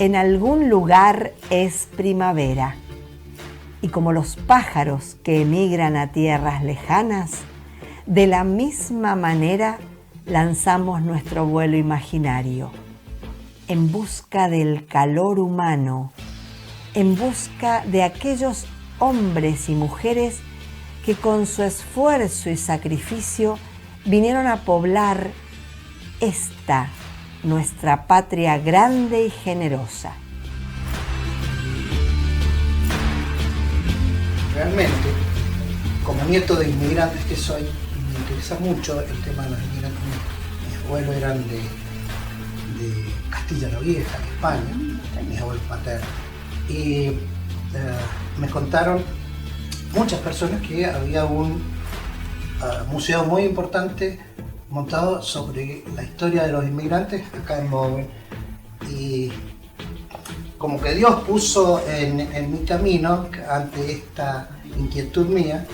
en algún lugar es primavera, y como los pájaros que emigran a tierras lejanas, de la misma manera lanzamos nuestro vuelo imaginario, en busca del calor humano, en busca de aquellos hombres y mujeres que con su esfuerzo y sacrificio vinieron a poblar esta, nuestra patria grande y generosa. Realmente, como nieto de inmigrantes que soy, me interesa mucho el tema de los inmigrantes. Mis abuelos eran de Castilla la Vieja, de España, mis abuelos paternos. Y me contaron muchas personas que había un museo muy importante montado sobre la historia de los inmigrantes acá en Mowen. Y como que Dios puso en mi camino, ante esta inquietud mía,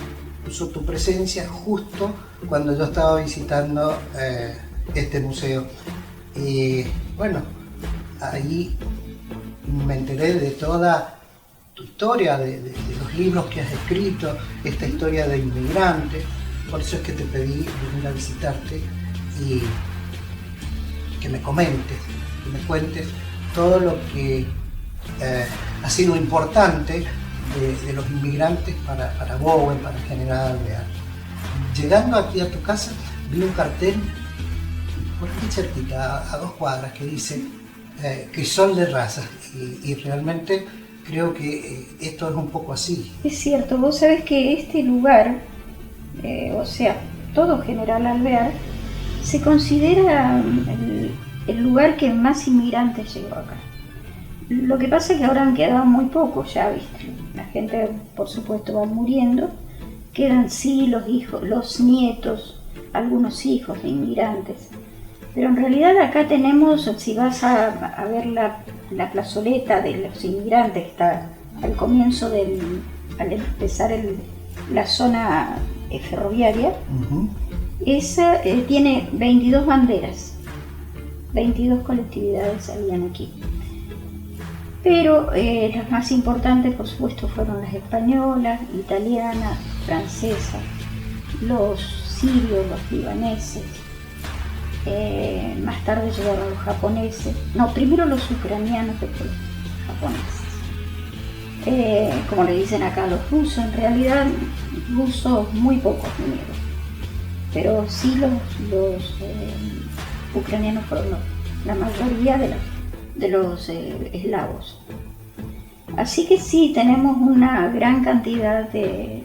puso tu presencia justo cuando yo estaba visitando este museo. Y bueno, ahí me enteré de toda tu historia, de los libros que has escrito, esta historia de inmigrantes. Por eso es que te pedí venir a visitarte y que me comentes, que me cuentes todo lo que ha sido importante de los inmigrantes para Bowen, para General Alvear. Llegando aquí a tu casa, vi un cartel por aquí cerquita, a 2 cuadras, que dice crisol de razas, y realmente creo que esto es un poco así. Es cierto, vos sabés que este lugar, o sea, todo General Alvear, se considera el lugar que más inmigrantes llegó acá. Lo que pasa es que ahora han quedado muy pocos ya, ¿viste? La gente, por supuesto, va muriendo. Quedan sí los hijos, los nietos, algunos hijos de inmigrantes. Pero en realidad acá tenemos, si vas a ver la plazoleta de los inmigrantes, que está al comienzo al empezar la zona ferroviaria, esa tiene 22 banderas, 22 colectividades habían aquí. Pero las más importantes, por supuesto, fueron las españolas, italianas, francesas, los sirios, los libaneses. Más tarde llegaron los japoneses. No, primero los ucranianos, después los japoneses. Como le dicen acá los rusos, en realidad rusos muy pocos vinieron. Pero sí los ucranianos fueron la mayoría de los eslavos. Así que sí, tenemos una gran cantidad de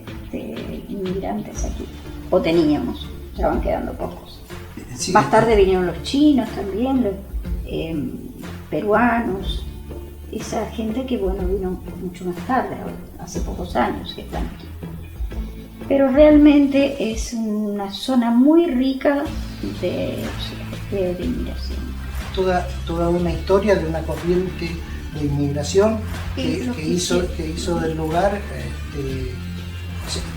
inmigrantes aquí, o teníamos, ya van quedando pocos. Sí. Más tarde vinieron los chinos también, los peruanos, esa gente que bueno vino mucho más tarde, hace pocos años que están aquí. Pero realmente es una zona muy rica de inmigración. Toda una historia de una corriente de inmigración que hizo del lugar,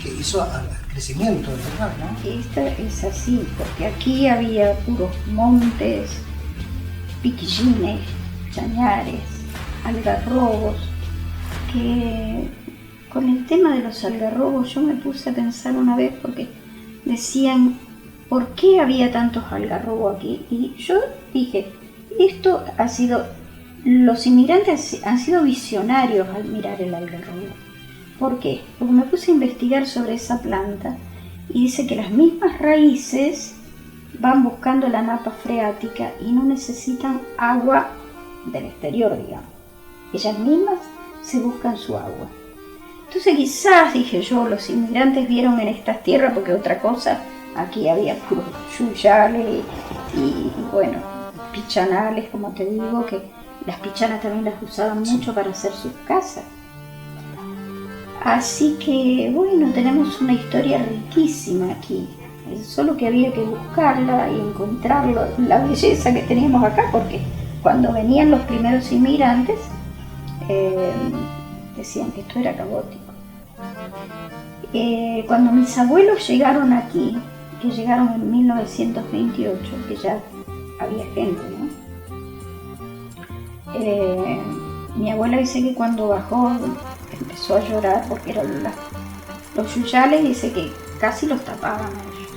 que hizo al crecimiento del lugar, ¿no? Esta es así, porque aquí había puros montes, piquillines, chañares, algarrobos, que con el tema de los algarrobos yo me puse a pensar una vez, porque decían, ¿por qué había tantos algarrobos aquí? Y yo dije, esto ha sido, los inmigrantes han sido visionarios al mirar el algarrobo. ¿Por qué? Porque me puse a investigar sobre esa planta y dice que las mismas raíces van buscando la napa freática y no necesitan agua del exterior, digamos. Ellas mismas se buscan su agua. Entonces quizás, dije yo, los inmigrantes vieron en estas tierras, porque otra cosa, aquí había puros yuyales y bueno, pichanales, como te digo, que las pichanas también las usaban mucho para hacer sus casas. Así que bueno, tenemos una historia riquísima aquí, solo que había que buscarla y encontrar la belleza que teníamos acá, porque cuando venían los primeros inmigrantes decían que esto era caótico. Cuando mis abuelos llegaron aquí, que llegaron en 1928, que ya había gente, ¿no? Mi abuela dice que cuando bajó empezó a llorar porque eran los yuyales, dice que casi los tapaban a ellos.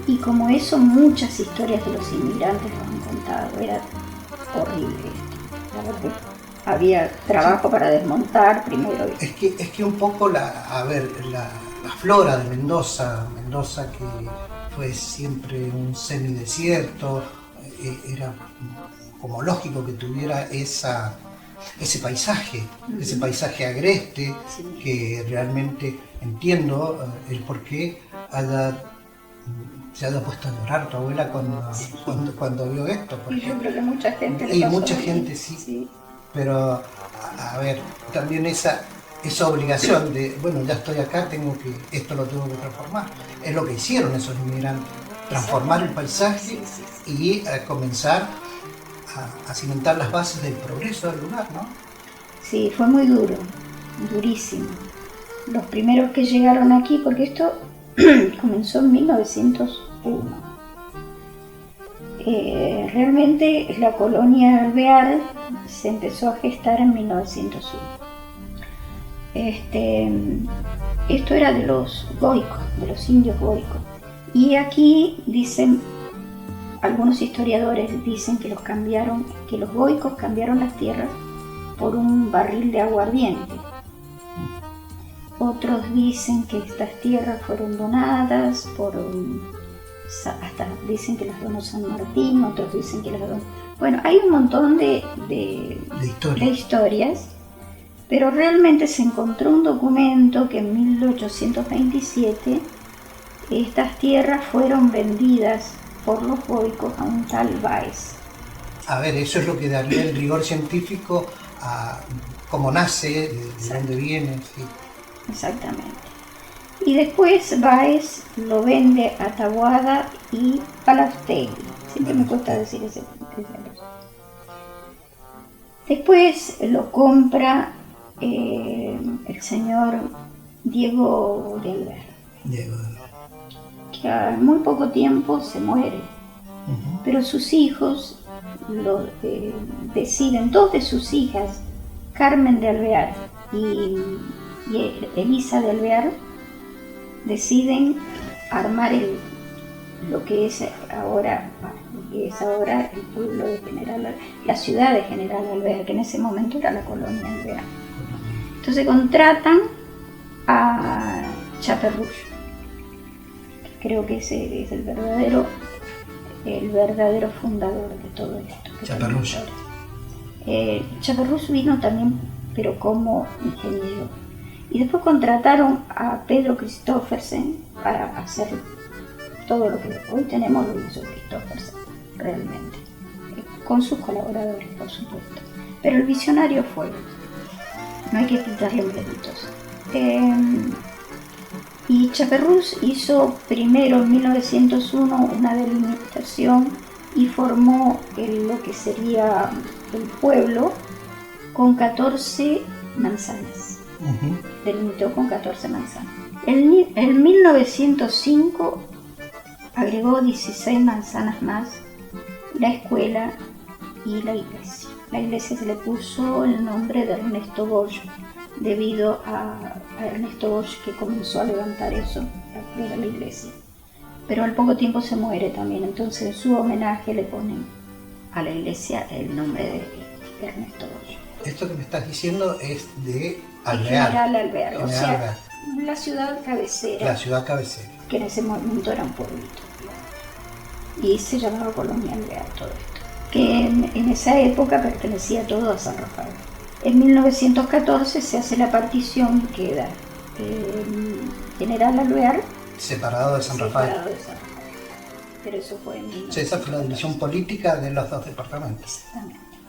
Y como eso, muchas historias de los inmigrantes lo han contado. Era horrible esto. La verdad, había trabajo para desmontar primero. Es que un poco la flora de Mendoza que fue siempre un semidesierto, era como lógico que tuviera ese paisaje agreste, Sí. que realmente entiendo el por qué se haya puesto a llorar tu abuela cuando vio esto. Y yo creo que mucha gente le Y pasó mucha lo gente mismo. sí. Pero, a ver, también esa obligación de, bueno, ya estoy acá, esto lo tengo que transformar. Es lo que hicieron esos inmigrantes, transformar el paisaje y comenzar a cimentar las bases del progreso del lugar, ¿no? Sí, fue muy duro, durísimo. Los primeros que llegaron aquí, porque esto comenzó en 1901. Realmente la colonia alvear se empezó a gestar en 1901. Esto era de los goicos, de los indios goicos. Y aquí dicen, algunos historiadores dicen que los goicos cambiaron las tierras por un barril de aguardiente. Otros dicen que estas tierras fueron donadas hasta dicen que las donó San Martín, otros dicen que las donó... Bueno, hay un montón de historias, pero realmente se encontró un documento que en 1827 estas tierras fueron vendidas por los goicos a un tal Báez. A ver, eso es lo que daría el rigor científico a cómo nace, de dónde viene. Sí. Exactamente. Y después Báez lo vende a Taboada y Palaftegui. Siempre me cuesta decir ese nombre. Después lo compra el señor Diego de Alvear, que a muy poco tiempo se muere. Uh-huh. Pero sus hijos deciden, dos de sus hijas, Carmen de Alvear y Elisa de Alvear, deciden armar lo que es ahora el pueblo de la ciudad de General Alvear, que en ese momento era la colonia Alvear. Entonces contratan a Chaperruch, creo que ese es el verdadero fundador de todo esto. Chaperruch. Chaperruch vino también, pero como ingeniero. Y después contrataron a Pedro Christoffersen para hacer todo lo que hoy tenemos, lo hizo Christoffersen, realmente. Con sus colaboradores, por supuesto. Pero el visionario fue, no hay que quitarle méritos. Y Chaperruch hizo primero en 1901 una delimitación y formó lo que sería el pueblo con 14 manzanas. Uh-huh. Delimitó con 14 manzanas. En 1905 agregó 16 manzanas más, la escuela y la iglesia. La iglesia se le puso el nombre de Ernesto Bosch, debido a Ernesto Bosch, que comenzó a levantar eso, a crear la iglesia. Pero al poco tiempo se muere también, entonces en su homenaje le ponen a la iglesia el nombre de Ernesto Bosch. Esto que me estás diciendo es de Alvear. General Alvear, o sea, la ciudad cabecera. La ciudad cabecera. Que en ese momento era un pueblito. Y se llamaba Colonia Alvear todo esto. Que en esa época pertenecía todo a San Rafael. En 1914 se hace la partición y queda General Alvear separado de San Rafael. Pero eso fue en 1914. Esa fue la división política de los dos departamentos.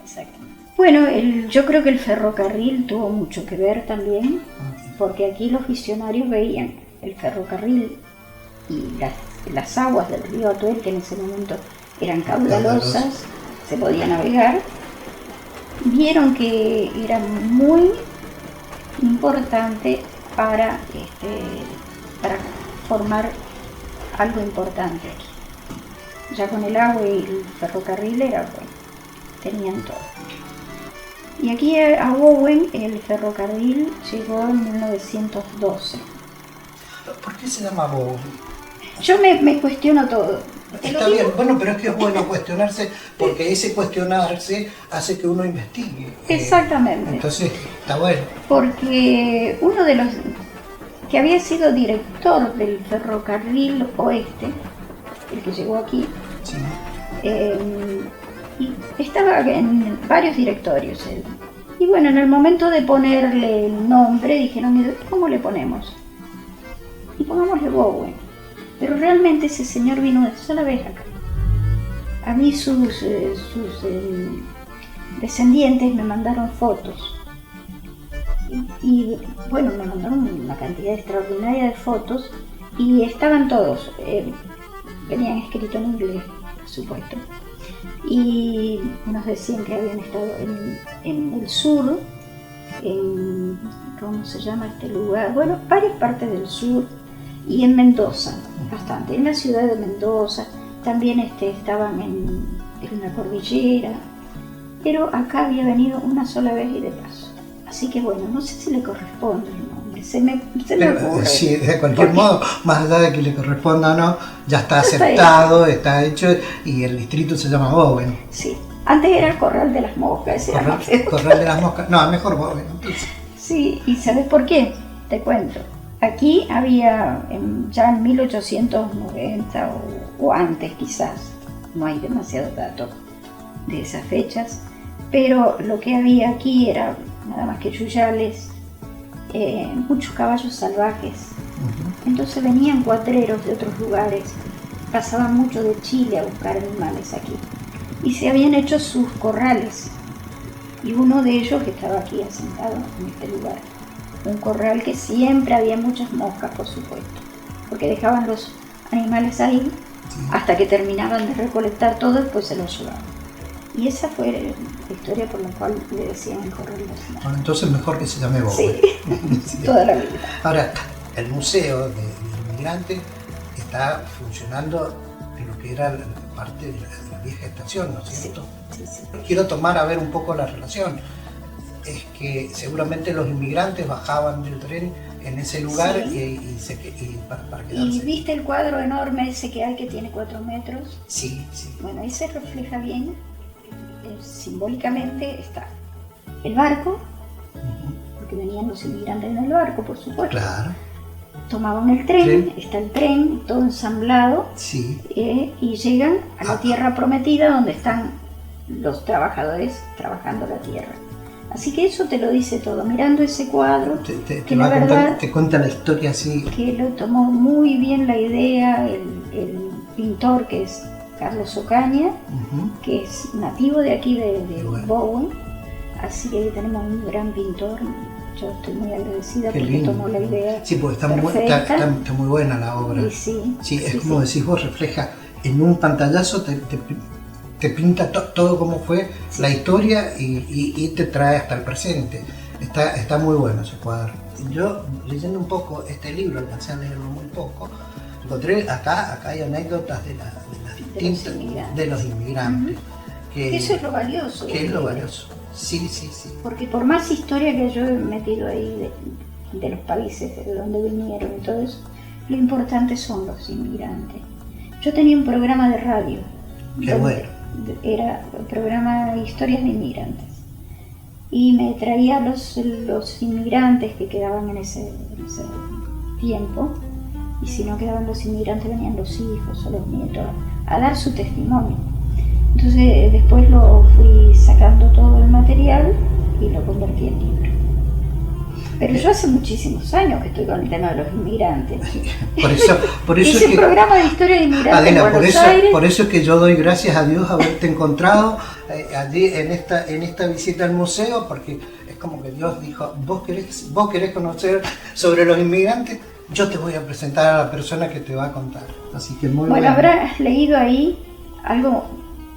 Exactamente. Bueno, yo creo que el ferrocarril tuvo mucho que ver también, porque aquí los visionarios veían el ferrocarril y las aguas del río Atuel, que en ese momento eran caudalosas, se podía navegar, vieron que era muy importante para formar algo importante aquí. Ya con el agua y el ferrocarril era bueno, tenían todo. Y aquí a Bowen el ferrocarril llegó en 1912. ¿Por qué se llama Bowen? Yo me cuestiono todo. Está bien, bueno, pero es que es bueno cuestionarse, porque ese cuestionarse hace que uno investigue. Exactamente. Entonces, está bueno. Porque uno de los que había sido director del ferrocarril oeste, el que llegó aquí, Sí. y estaba en varios directorios él. Y bueno, en el momento de ponerle el nombre, dijeron, ¿cómo le ponemos? Y pongámosle Bowen. Pero realmente ese señor vino una sola vez acá. A mí sus descendientes me mandaron fotos. Y bueno, me mandaron una cantidad extraordinaria de fotos y estaban todos, venían escritos en inglés, por supuesto. Y nos decían que habían estado en el sur, en, ¿cómo se llama este lugar? Bueno, varias partes del sur y en Mendoza, bastante. En la ciudad de Mendoza, también estaban en la cordillera, pero acá había venido una sola vez y de paso. Así que bueno, no sé si le corresponde el nombre, se me ocurre. Sí, de cualquier modo, más allá de que le corresponda o no, ya está aceptado, está hecho y el distrito se llama Bowen. Sí, antes era el Corral de las Moscas. Corral de las Moscas, no, mejor Bowen. Entonces. Sí, ¿y sabes por qué? Te cuento. Aquí había, ya en 1890 o antes quizás, no hay demasiados datos de esas fechas, pero lo que había aquí era nada más que yuyales, muchos caballos salvajes. Entonces venían cuatreros de otros lugares, pasaban mucho de Chile a buscar animales aquí. Y se habían hecho sus corrales, y uno de ellos estaba aquí asentado en este lugar. Un corral que siempre había muchas moscas, por supuesto, porque dejaban los animales ahí hasta que terminaban de recolectar todo, después se los llevaban. Y esa fue la historia por la cual le decían el Corral de las Moscas. Bueno, entonces mejor que se llame Bowen. Sí, toda la vida. Ahora, el Museo del Inmigrante está funcionando en lo que era la parte de la vieja estación, ¿no es cierto? Sí. Quiero tomar a ver un poco la relación. Es que seguramente los inmigrantes bajaban del tren en ese lugar para quedarse. ¿Y viste el cuadro enorme ese que hay que tiene 4 metros? Sí. Bueno, ahí se refleja bien, simbólicamente está el barco, porque venían los inmigrantes en el barco, por supuesto. Claro. Tomaban el tren, está el tren todo ensamblado, y llegan a la tierra prometida donde están los trabajadores trabajando la tierra. Así que eso te lo dice todo, mirando ese cuadro, que la verdad te cuenta la historia así. Que lo tomó muy bien la idea el pintor, que es Carlos Ocaña, que es nativo de aquí de Bowen, así que ahí tenemos un gran pintor. Yo estoy muy agradecida porque tomó la idea. Sí, porque está muy buena la obra. Como decís vos, refleja en un pantallazo, te pinta todo cómo fue la historia y te trae hasta el presente. Está muy bueno ese cuadro. Yo, leyendo un poco este libro, alcancé a leerlo muy poco, encontré acá hay anécdotas de los inmigrantes. Eso es lo valioso. Que es lo valioso. Sí. Porque por más historia que yo he metido ahí de los países de donde vinieron y todo eso, lo importante son los inmigrantes. Yo tenía un programa de radio. Qué bueno. Era el programa de historias de inmigrantes. Y me traía los inmigrantes que quedaban en ese tiempo. Y si no quedaban los inmigrantes, venían los hijos o los nietos a dar su testimonio. Entonces después lo fui sacando todo el material y lo convertí en libro. Pero yo hace muchísimos años que estoy con el tema de los inmigrantes. Por eso Ese programa de historia de inmigrantes Adela, en Buenos Aires. Por eso es que yo doy gracias a Dios haberte encontrado allí en esta visita al museo, porque es como que Dios dijo, vos querés conocer sobre los inmigrantes, yo te voy a presentar a la persona que te va a contar. Así que muy bueno. Habrás leído ahí algo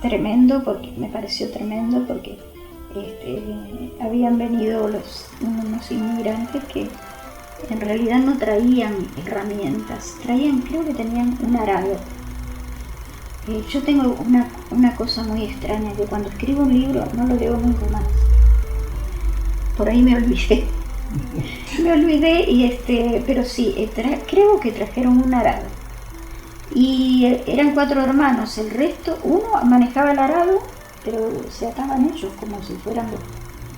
tremendo, porque me pareció tremendo, porque habían venido unos inmigrantes que en realidad no traían herramientas, creo que tenían un arado. Yo tengo una cosa muy extraña, que cuando escribo un libro no lo leo nunca más. por ahí me olvidé. Me olvidé, pero sí, creo que trajeron un arado. Y eran 4 hermanos, el resto, uno manejaba el arado, pero se ataban ellos como si fueran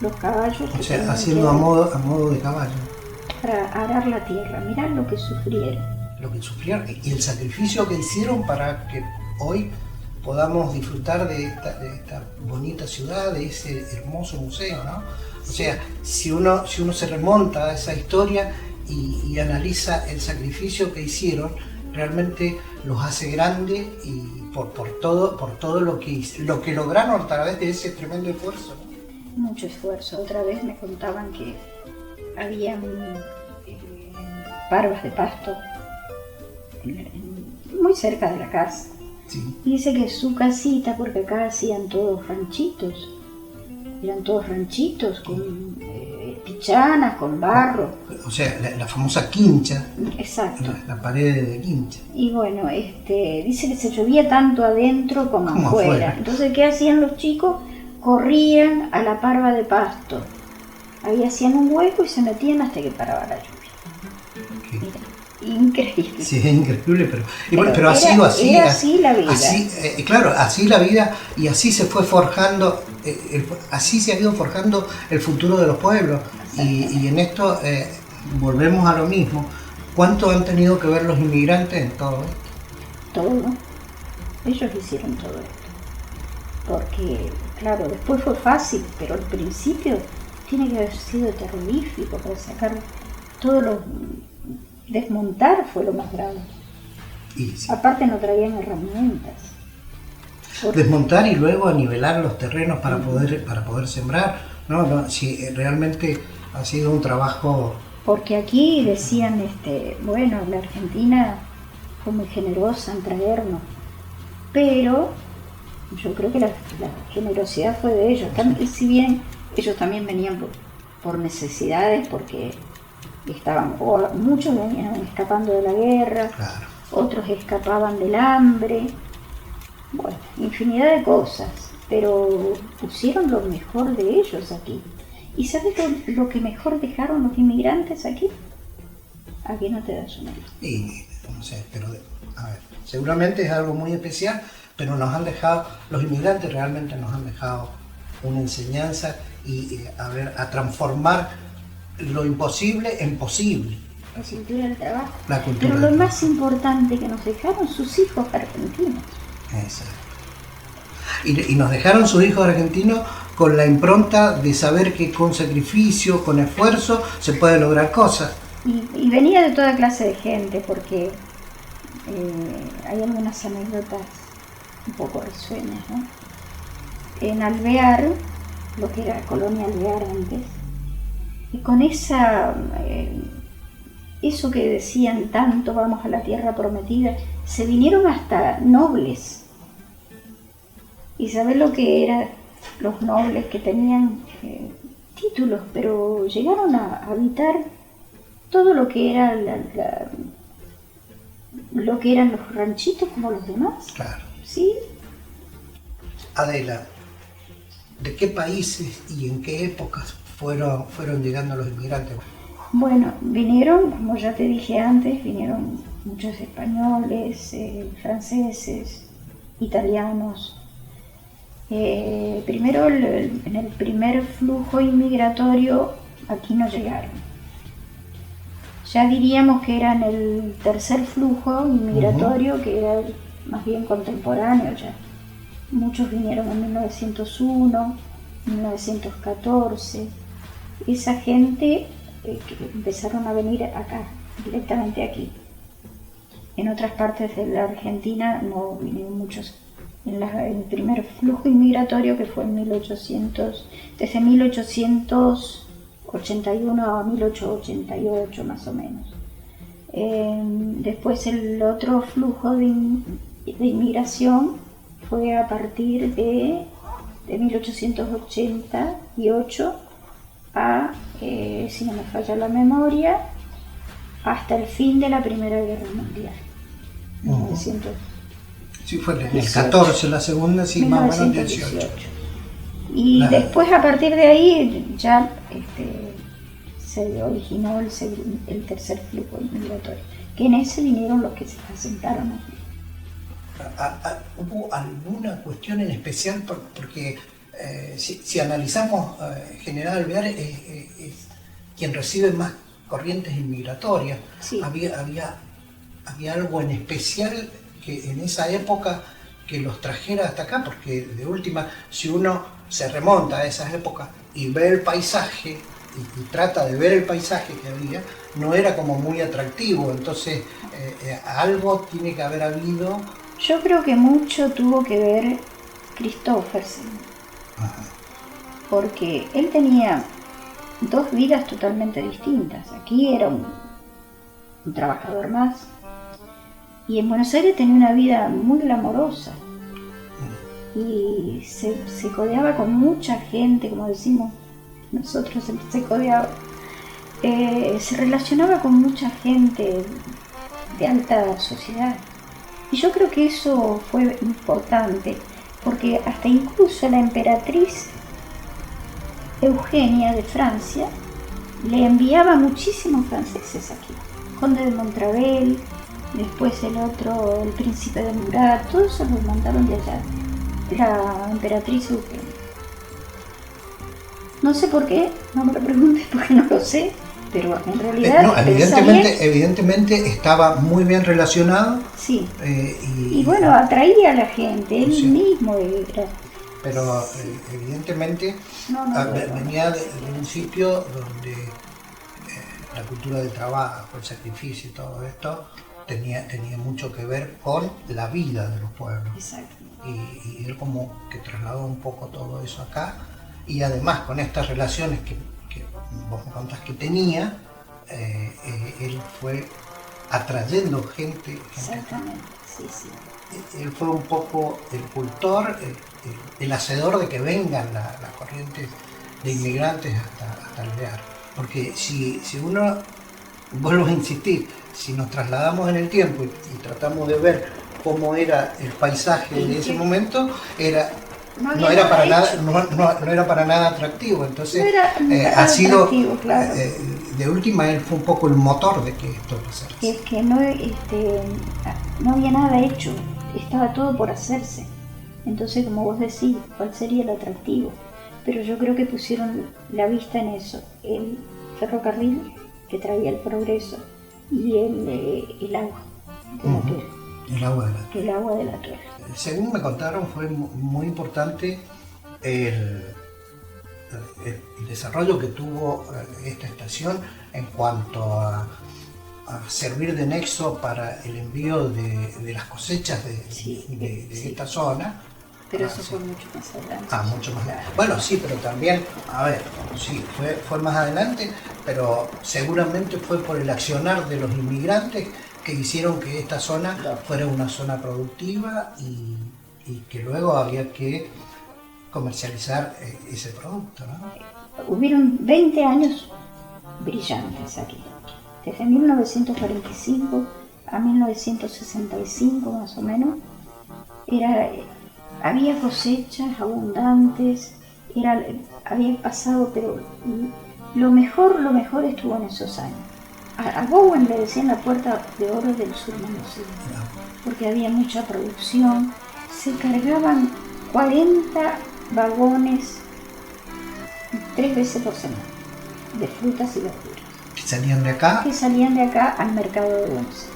los caballos. O sea, haciendo a modo de caballo. Para arar la tierra, mirá lo que sufrieron. Lo que sufrieron y el sacrificio que hicieron para que hoy podamos disfrutar de esta bonita ciudad, de ese hermoso museo, ¿no? O sea, si uno se remonta a esa historia y analiza el sacrificio que hicieron, realmente los hace grandes y por todo lo que lograron a través de ese tremendo esfuerzo, ¿no? Mucho esfuerzo. Otra vez me contaban que había parvas de pasto muy cerca de la casa. Sí. Dice que su casita, porque acá hacían todos ranchitos, eran todos ranchitos con pichanas, con barro. O sea, la famosa quincha. Exacto. La pared de quincha. Y bueno, dice que se llovía tanto adentro como afuera. Entonces, ¿qué hacían los chicos? Corrían a la parva de pasto. Ahí hacían un hueco y se metían hasta que paraba la lluvia. Okay. Mira, increíble. Sí, es increíble, pero ha sido así. Era así la vida. Claro, así la vida y así se fue forjando, así se ha ido forjando el futuro de los pueblos. Y en esto volvemos a lo mismo. ¿Cuánto han tenido que ver los inmigrantes en todo esto? Todo. Ellos hicieron todo esto. Porque, claro, después fue fácil, pero al principio tiene que haber sido terrorífico para sacar todo lo... Desmontar fue lo más grave. Sí. Aparte no traían herramientas. Desmontar y luego anivelar los terrenos para poder sembrar. No, sí, realmente ha sido un trabajo... Porque aquí decían, bueno, la Argentina fue muy generosa en traernos, pero yo creo que la generosidad fue de ellos. También, si bien ellos también venían por necesidades, porque muchos venían escapando de la guerra, claro. Otros escapaban del hambre, bueno, infinidad de cosas, pero pusieron lo mejor de ellos aquí. ¿Y sabes lo que mejor dejaron los inmigrantes aquí? Aquí no te das una idea. Y no sé, pero a ver, seguramente es algo muy especial, pero los inmigrantes realmente nos han dejado una enseñanza y a transformar lo imposible en posible. La cultura del trabajo. Pero lo más importante que nos dejaron sus hijos argentinos. Exacto. Y nos dejaron sus hijos argentinos con la impronta de saber que con sacrificio, con esfuerzo, se puede lograr cosas. Y venía de toda clase de gente, porque hay algunas anécdotas un poco risueñas, ¿no? En Alvear, lo que era Colonia Alvear antes, y con eso que decían tanto, vamos a la tierra prometida, se vinieron hasta nobles. Y sabés lo que eran los nobles que tenían títulos, pero llegaron a habitar todo lo que era lo que eran los ranchitos como los demás. Claro. ¿Sí? Adela, ¿de qué países y en qué épocas fueron llegando los inmigrantes? Bueno, vinieron, como ya te dije antes, vinieron muchos españoles, franceses, italianos. Primero, en el primer flujo inmigratorio, aquí no llegaron. Ya diríamos que era en el tercer flujo inmigratorio, que era más bien contemporáneo ya. Muchos vinieron en 1901, 1914. Esa gente que empezaron a venir acá, directamente aquí. En otras partes de la Argentina no vinieron muchos. En el primer flujo inmigratorio, que fue en desde 1881 a 1888 más o menos. Después el otro flujo de inmigración fue a partir de 1888 a, si no me falla la memoria, hasta el fin de la Primera Guerra Mundial. 1900. Sí, fue en el 14, la segunda, sí, más o menos 18. Y después, a partir de ahí, ya se originó el tercer flujo migratorio, que en ese vinieron los que se asentaron aquí. ¿Hubo alguna cuestión en especial? Porque si analizamos, General Alvear es quien recibe más corrientes inmigratorias. Sí. Había algo en especial que en esa época que los trajera hasta acá, porque de última, si uno se remonta a esas épocas y ve el paisaje y trata de ver el paisaje que había, no era como muy atractivo. Entonces algo tiene que haber habido. Yo creo que mucho tuvo que ver Christophersen. Ajá. Porque él tenía dos vidas totalmente distintas. Aquí era un trabajador más, y en Buenos Aires tenía una vida muy glamorosa y se codeaba con mucha gente, como decimos nosotros, se codeaba, se relacionaba con mucha gente de alta sociedad, y yo creo que eso fue importante, porque hasta incluso la emperatriz Eugenia de Francia le enviaba muchísimos franceses aquí, conde de Montravel, después el príncipe de Murat, todos se los mandaron de allá, la emperatriz Eugenia. No sé por qué, no me lo preguntes porque no lo sé, pero en realidad no, evidentemente estaba muy bien relacionado. Sí, y bueno, atraía a la gente, él sí. mismo era. Pero evidentemente venía de un sitio donde la cultura del trabajo, el sacrificio y todo esto tenía mucho que ver con la vida de los pueblos. Exacto. Y él como que trasladó un poco todo eso acá, y además con estas relaciones que vos me contás que tenía, él fue atrayendo gente. Exactamente, sí. Él fue un poco el cultor, el hacedor de que vengan las corrientes de inmigrantes hasta Alvear. Porque si uno, vuelvo a insistir, si nos trasladamos en el tiempo y tratamos de ver cómo era el paisaje de ese momento, no era para nada atractivo. Entonces ha sido, claro. De última, él fue un poco el motor de que esto pasara. Es que no había nada hecho, estaba todo por hacerse. Entonces, como vos decís, ¿cuál sería el atractivo? Pero yo creo que pusieron la vista en eso, el ferrocarril que traía el progreso y el agua de la tierra. El agua de la tierra. Según me contaron, fue muy importante el desarrollo que tuvo esta estación en cuanto a servir de nexo para el envío de las cosechas de esta zona. Pero eso fue mucho más adelante. Mucho más adelante. Bueno, sí, pero también, sí, fue más adelante, pero seguramente fue por el accionar de los inmigrantes que hicieron que esta zona fuera una zona productiva y que luego había que comercializar ese producto, ¿no? Hubieron 20 años brillantes aquí, desde 1945 a 1965 más o menos. Había cosechas abundantes, había pasado, pero lo mejor estuvo en esos años. A Bowen le decían la puerta de oro del sur mendocino, porque había mucha producción. Se cargaban 40 vagones 3 veces por semana de frutas y verduras. ¿Que salían de acá? Que salían de acá al mercado de Buenos Aires.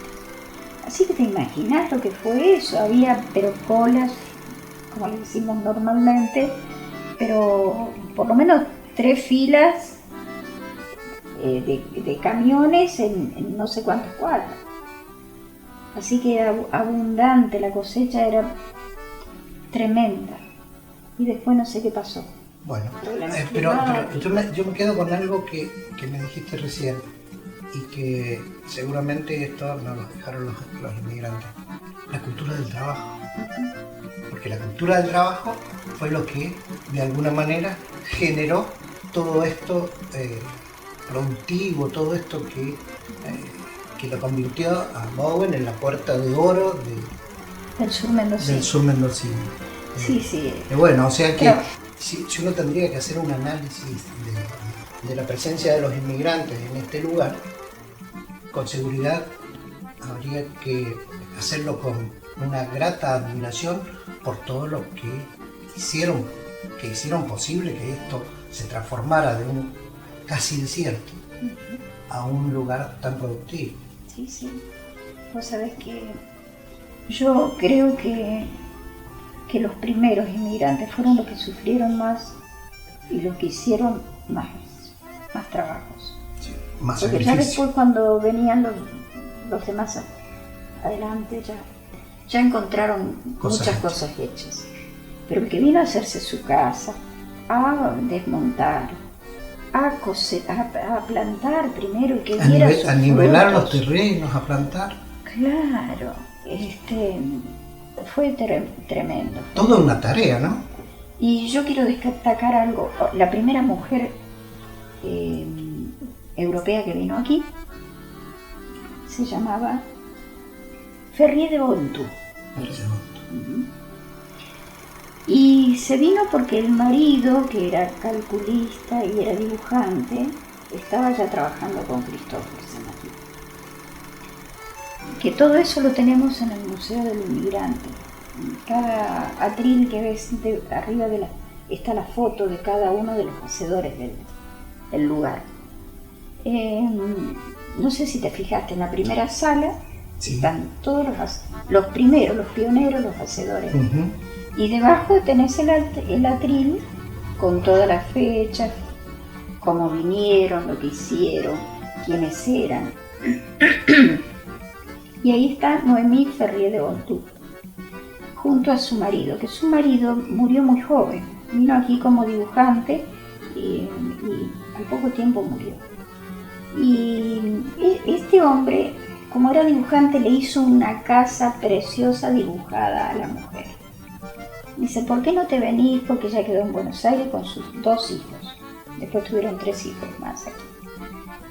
Así que te imaginas lo que fue eso. Había colas, como le decimos normalmente, pero por lo menos 3 filas de camiones en no sé cuántas cuadras. Así que era abundante, la cosecha era tremenda. Y después no sé qué pasó. Bueno, pero yo me quedo con algo que me dijiste recién y que seguramente esto nos lo dejaron los inmigrantes. La cultura del trabajo. Porque la cultura del trabajo fue lo que de alguna manera generó todo esto productivo, todo esto que lo convirtió a Bowen en la puerta de oro del sur mendocino. Sí. Bueno, o sea que si uno tendría que hacer un análisis de la presencia de los inmigrantes en este lugar, con seguridad habría que hacerlo con una grata admiración por todo lo que hicieron posible que esto se transformara de un casi desierto a un lugar tan productivo. Sí, sí. Vos sabés que yo creo que los primeros inmigrantes fueron los que sufrieron más y los que hicieron más trabajos. Sí, más porque sacrificio. ya después cuando venían los demás adelante ya encontraron muchas cosas hechas. Pero el que vino a hacerse su casa, a desmontar, a plantar primero y que diera sus a nivelar frutos. los terrenos, a plantar. Claro, fue tremendo. Toda una tarea, ¿no? Y yo quiero destacar algo. La primera mujer europea que vino aquí se llamaba Ferrier de Bontu. Y se vino porque el marido, que era calculista y era dibujante, estaba ya trabajando con Christophersen aquí. Que todo eso lo tenemos en el Museo del Inmigrante. En cada atril que ves arriba está la foto de cada uno de los hacedores del lugar. No sé si te fijaste, en la primera sala Sí. están todos los primeros, los pioneros, los hacedores. Uh-huh. Y debajo tenés el atril con todas las fechas, cómo vinieron, lo que hicieron, quiénes eran. Y ahí está Noemí Ferrier de Bontu, junto a su marido, que su marido murió muy joven. Vino aquí como dibujante y al poco tiempo murió. Y este hombre, como era dibujante, le hizo una casa preciosa dibujada a la mujer. Dice, ¿por qué no te venís? Porque ella quedó en Buenos Aires con sus 2 hijos. Después tuvieron 3 hijos más aquí.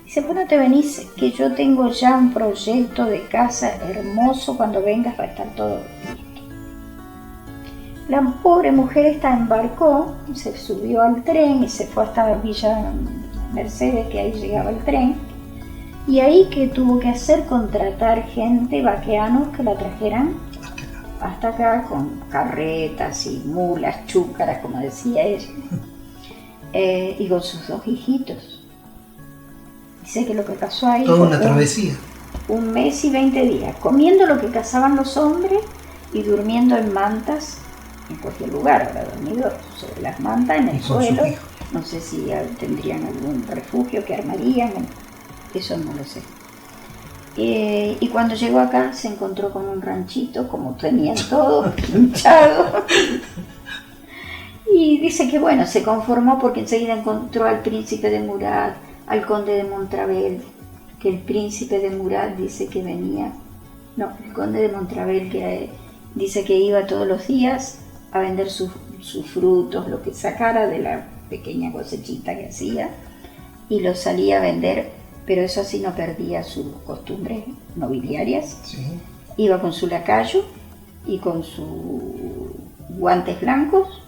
Dice, ¿por qué no te venís? Que yo tengo ya un proyecto de casa hermoso, cuando vengas va a estar todo listo. La pobre mujer esta embarcó, se subió al tren y se fue hasta Villa Mercedes, que ahí llegaba el tren. Y ahí que tuvo que hacer, contratar gente, vaqueanos, que la trajeran hasta acá con carretas y mulas, chúcaras, como decía ella, y con sus 2 hijitos. Dice que lo que pasó ahí Toda fue una travesía. 1 mes y 20 días, comiendo lo que cazaban los hombres y durmiendo en mantas en cualquier lugar. Habrá dormido sobre las mantas, en el suelo. No sé si tendrían algún refugio que armarían, eso no lo sé. Y cuando llegó acá se encontró con un ranchito, como tenían todos, hinchado. Y dice que bueno, se conformó porque enseguida encontró al príncipe de Murat, al conde de Montravel, que el príncipe de Murat dice que venía, no, el conde de Montravel que dice que iba todos los días a vender sus frutos, lo que sacara de la pequeña cosechita que hacía, y los salía a vender. Pero eso así no perdía sus costumbres nobiliarias. Sí. Iba con su lacayo y con sus guantes blancos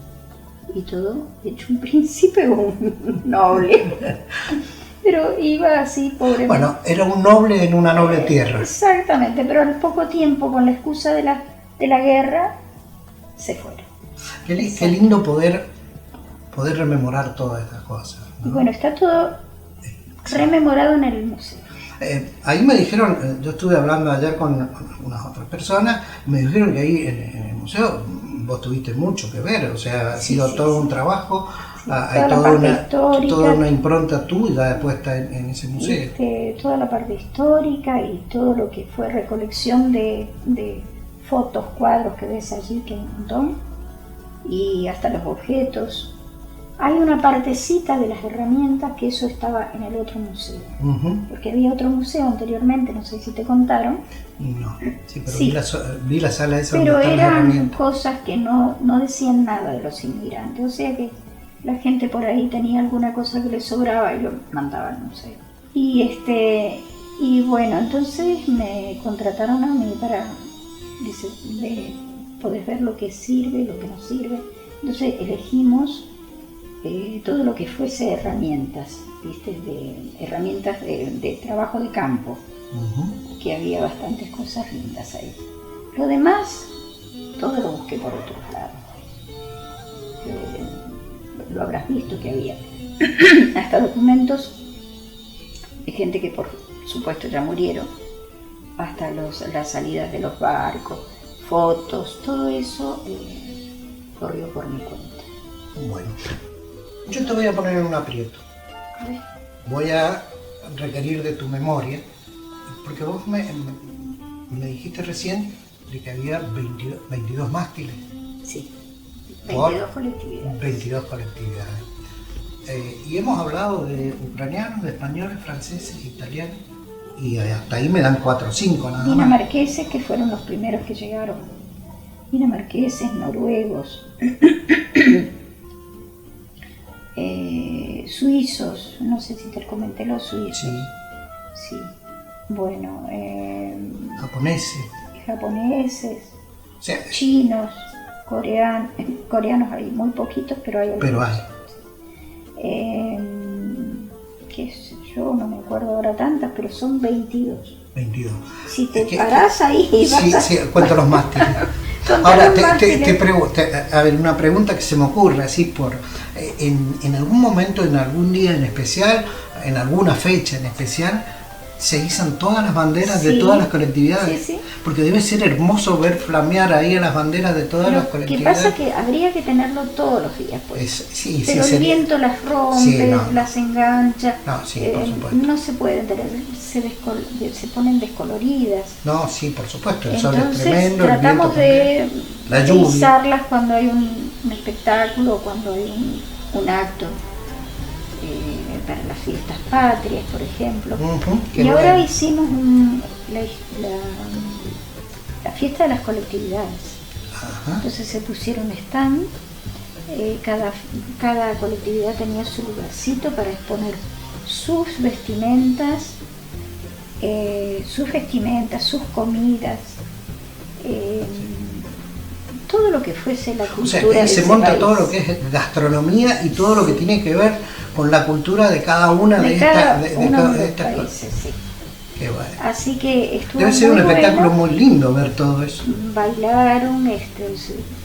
y todo hecho un príncipe o un noble. Pero iba así, pobre. Bueno, era un noble en una noble tierra. Exactamente, pero al poco tiempo, con la excusa de la guerra, se fueron. Qué lindo poder rememorar todas estas cosas, ¿no? Y bueno, está todo rememorado en el museo. Ahí me dijeron, yo estuve hablando ayer con unas otras personas, me dijeron que ahí en el museo vos tuviste mucho que ver, o sea, ha sido todo un trabajo, hay toda una impronta tuya puesta en ese museo. Toda la parte histórica y todo lo que fue recolección de fotos, cuadros que ves allí, que hay un montón, y hasta los objetos. Hay una partecita de las herramientas que eso estaba en el otro museo. Uh-huh. Porque había otro museo anteriormente, no sé si te contaron. No, sí, pero sí. Vi la sala esa. Pero donde están las eran herramientas. cosas que no decían nada de los inmigrantes. O sea que la gente por ahí tenía alguna cosa que les sobraba y lo mandaba al museo. Y bueno, entonces me contrataron a mí para poder ver lo que sirve y lo que no sirve. Entonces elegimos todo lo que fuese herramientas, ¿viste? Herramientas de trabajo de campo, que había bastantes cosas lindas ahí. Lo demás, todo lo busqué por otros lados. Lo habrás visto que había hasta documentos de gente que por supuesto ya murieron, hasta las salidas de los barcos, fotos, todo eso corrió por mi cuenta. Bueno, yo te voy a poner en un aprieto. Voy a requerir de tu memoria, porque vos me dijiste recién de que había 22 mástiles. Sí, 22 colectividades. 22 colectividades. Y hemos hablado de ucranianos, de españoles, franceses, italianos, y hasta ahí me dan 4 o 5 nada más. Dinamarqueses, que fueron los primeros que llegaron. Dinamarqueses, noruegos, suizos, no sé si te comenté los suizos. Sí. Sí. Bueno, japoneses, Sí. chinos, coreanos hay muy poquitos, pero hay algunos. Pero hay. Qué sé yo, no me acuerdo ahora tantas, pero son 22. 22. Si te parás ahí y vas a... Sí, cuento los mástiles. Ahora, te pregunto, a ver, una pregunta que se me ocurre, así en algún momento, en algún día en especial, en alguna fecha en especial, se izan todas las banderas de todas las colectividades. Sí. Porque debe ser hermoso ver flamear ahí a las banderas de todas las colectividades. ¿Qué pasa? Que habría que tenerlo todos los días, pues. Pero el sería... viento las rompe, las engancha. No, sí, por supuesto. No se pueden tener, se ponen descoloridas. No, sí, por supuesto, el Entonces, sol es tremendo, tratamos el viento de la lluvia. izarlas cuando hay un espectáculo o cuando hay un acto. Para las fiestas patrias, por ejemplo. Y ahora hicimos la fiesta de las colectividades. Ajá. Entonces se pusieron stand, cada colectividad tenía su lugarcito para exponer sus vestimentas, sus comidas, todo lo que fuese la cultura. O sea, que ahí se monta país. todo lo que es gastronomía y todo lo que tiene que ver con la cultura de cada una de estas países. Sí. Qué bueno. Así que estuvo Debe ser un muy espectáculo bueno. muy lindo ver todo eso. Bailaron,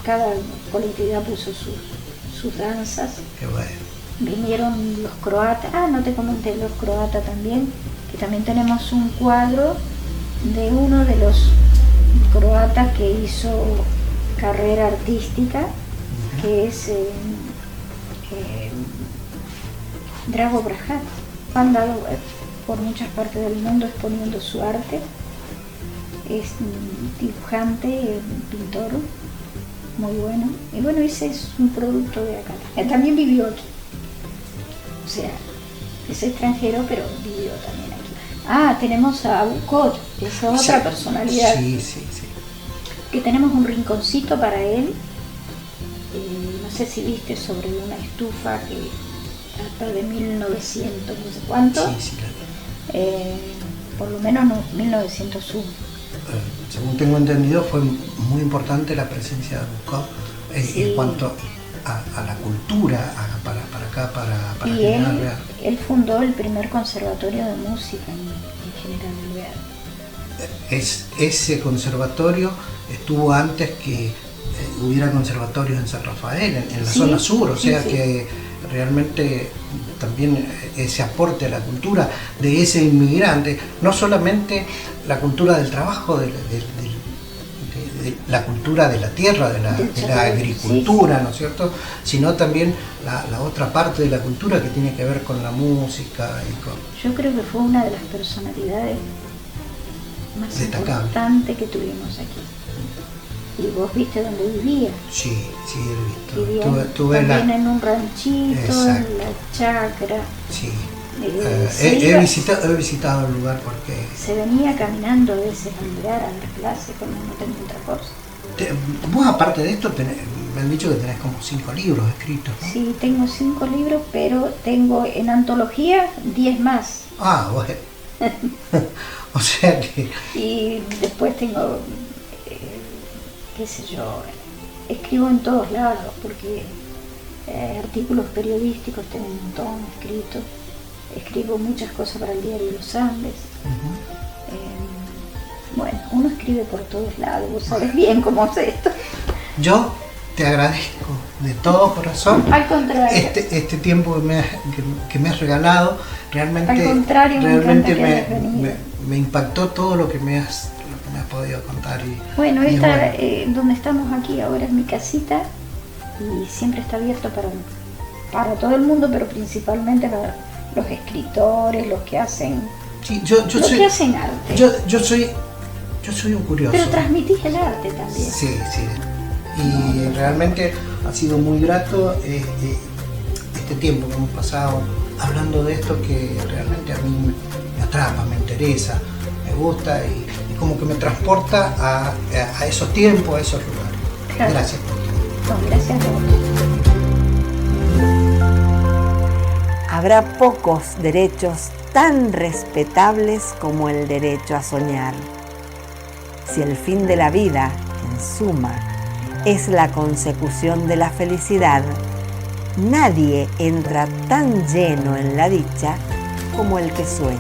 cada colectividad puso sus danzas. Qué bueno. Vinieron los croatas, no te comenté, los croatas también, que también tenemos un cuadro de uno de los croatas que hizo carrera artística, que es Drago Brajat. Ha andado por muchas partes del mundo exponiendo su arte. Es un dibujante, un pintor muy bueno. Y bueno, ese es un producto de acá. Él también vivió aquí. O sea, es extranjero, pero vivió también aquí. Tenemos a Bukot, que es otra personalidad. Sí. Que tenemos un rinconcito para él. No sé si viste, sobre una estufa que data de 1900, no sé cuánto. Sí, claro. Por lo menos 1901. Según tengo entendido, fue muy importante la presencia de Bukov en cuanto a la cultura para acá, para y General Alvear. Él fundó el primer conservatorio de música en General Alvear. Ese conservatorio estuvo antes que hubiera conservatorios en San Rafael, en la zona sur, o sea que realmente también ese aporte a la cultura de ese inmigrante, no solamente la cultura del trabajo, de la cultura de la tierra, de la agricultura, ¿no es cierto?, sino también la otra parte de la cultura que tiene que ver con la música y con... Yo creo que fue una de las personalidades más importantes que tuvimos aquí. Y vos viste dónde vivía. Sí, he visto. Vivía también en un ranchito, Exacto. en la chacra. Sí. He visitado el lugar porque... Se venía caminando a veces a Alvear a dar clases cuando no tenía otra cosa. Vos, aparte de esto, me han dicho que tenés como 5 libros escritos, ¿no? Sí, tengo 5 libros, pero tengo en antología 10 más. Bueno. O sea que... Y después tengo, qué sé yo, escribo en todos lados, porque artículos periodísticos, tengo un montón escritos. Escribo muchas cosas para el diario Los Andes. Bueno, uno escribe por todos lados, vos sabés bien cómo es esto. Yo te agradezco de todo corazón Al contrario. este tiempo que me has regalado. Realmente, Al contrario, realmente me encanta que hayas venido. me impactó todo lo que me has podido contar. Bueno, y esta, donde estamos aquí ahora es mi casita y siempre está abierto para todo el mundo, pero principalmente para los escritores, los que hacen, sí, que hacen arte. Yo soy un curioso. Pero transmitís el arte también. Sí. Y realmente ha sido muy grato este tiempo que hemos pasado hablando de esto, que realmente a mí me atrapa, me interesa, me gusta y como que me transporta a esos tiempos, a esos lugares. Claro. Gracias por todo. No, gracias a vos. Habrá pocos derechos tan respetables como el derecho a soñar. Si el fin de la vida, en suma, es la consecución de la felicidad, nadie entra tan lleno en la dicha como el que sueña.